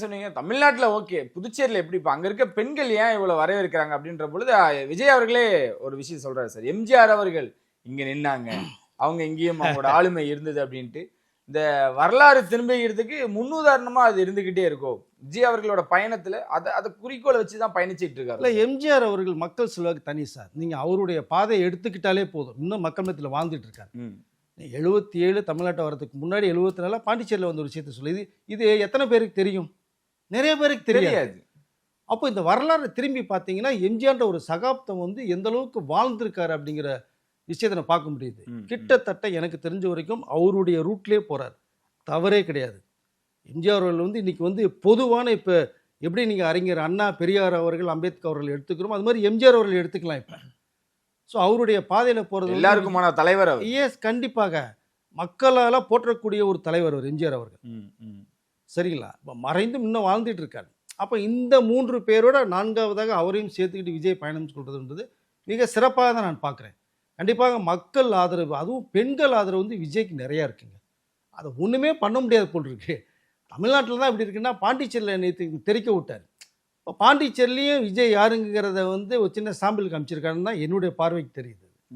சொன்னீங்க தமிழ்நாட்டுல ஓகே, புதுச்சேரியில எப்படி இப்ப அங்க இருக்க பெண்கள் ஏன் இவ்வளவு வரவேற்கிறாங்க அப்படின்ற பொழுது விஜய் அவர்களே ஒரு விஷயம் சொல்றாரு சார். எம்ஜிஆர் அவர்கள் இங்க நின்னாங்க, அவங்க இங்கேயும் அவங்களோட ஆளுமை இருந்தது அப்படின்ட்டு இந்த வரலாறு திரும்பிக்கிறதுக்கு முன்னுதாரணமா அது இருந்துகிட்டே இருக்கும். விஜய் அவர்களோட பயணத்துல அதை குறிக்கோளை வச்சுதான் பயணிச்சிட்டு இல்லை இருக்காரு. எம்ஜிஆர் அவர்கள் மக்கள் செல்வாக்கு தனி சார். நீங்கள் அவருடைய பாதையை எடுத்துக்கிட்டாலே போதும். இன்னும் மக்கள் மத்தியில் வாழ்ந்துட்டு இருக்காரு. 77 தமிழ்நாட்டை வரதுக்கு முன்னாடி 74 பாண்டிச்சேரியில் வந்து ஒரு விஷயத்தை சொல்லி இது எத்தனை பேருக்கு தெரியும்? நிறைய பேருக்கு தெரியாது. அப்போ இந்த வரலாறு திரும்பி பார்த்தீங்கன்னா எம்ஜிஆர்ன்ற ஒரு சகாப்தம் வந்து எந்த அளவுக்கு வாழ்ந்திருக்காரு அப்படிங்கிற விஷயத்தை நான் பார்க்க முடியுது. கிட்டத்தட்ட எனக்கு தெரிஞ்ச வரைக்கும் அவருடைய ரூட்லேயே போகிறார். தவறே கிடையாது. எம்ஜிஆர் அவர்கள் வந்து இன்னைக்கு வந்து பொதுவான இப்போ எப்படி நீங்கள் அறிஞர் அண்ணா, பெரியார் அவர்கள், அம்பேத்கர் அவர்கள் எடுத்துக்கிறோம், அது மாதிரி எம்ஜிஆர் அவர்கள் எடுத்துக்கலாம். இப்போ ஸோ அவருடைய பாதையில் போகிறது எல்லாருக்குமான தலைவர் அவர். எஸ், கண்டிப்பாக மக்களால் போற்றக்கூடிய ஒரு தலைவர் அவர் எம்ஜிஆர் அவர்கள். சரிங்களா? இப்போ மறைந்தும் இன்னும் வாழ்ந்துட்டு இருக்காரு. அப்போ இந்த 3 பேரோட 4வதாக அவரையும் சேர்த்துக்கிட்டு விஜய் பயணம் சொல்கிறதுன்றது மிக சிறப்பாக தான் நான் பார்க்குறேன். கண்டிப்பாக மக்கள் ஆதரவு, அதுவும் பெண்கள் ஆதரவு வந்து விஜய்க்கு நிறையா இருக்குங்க. அதை ஒன்றுமே பண்ண முடியாது போல் இருக்கு. தமிழ்நாட்டில் தான் இப்படி இருக்குன்னா பாண்டிச்சேரியில் நேற்று தெரிக்க விட்டார். இப்போ பாண்டிச்சேரிலையும் விஜய் யாருங்கிறத வந்து ஒரு சின்ன சாம்பிள் காமிச்சிருக்காருன்னு தான் என்னுடைய பார்வைக்கு தெரியுது.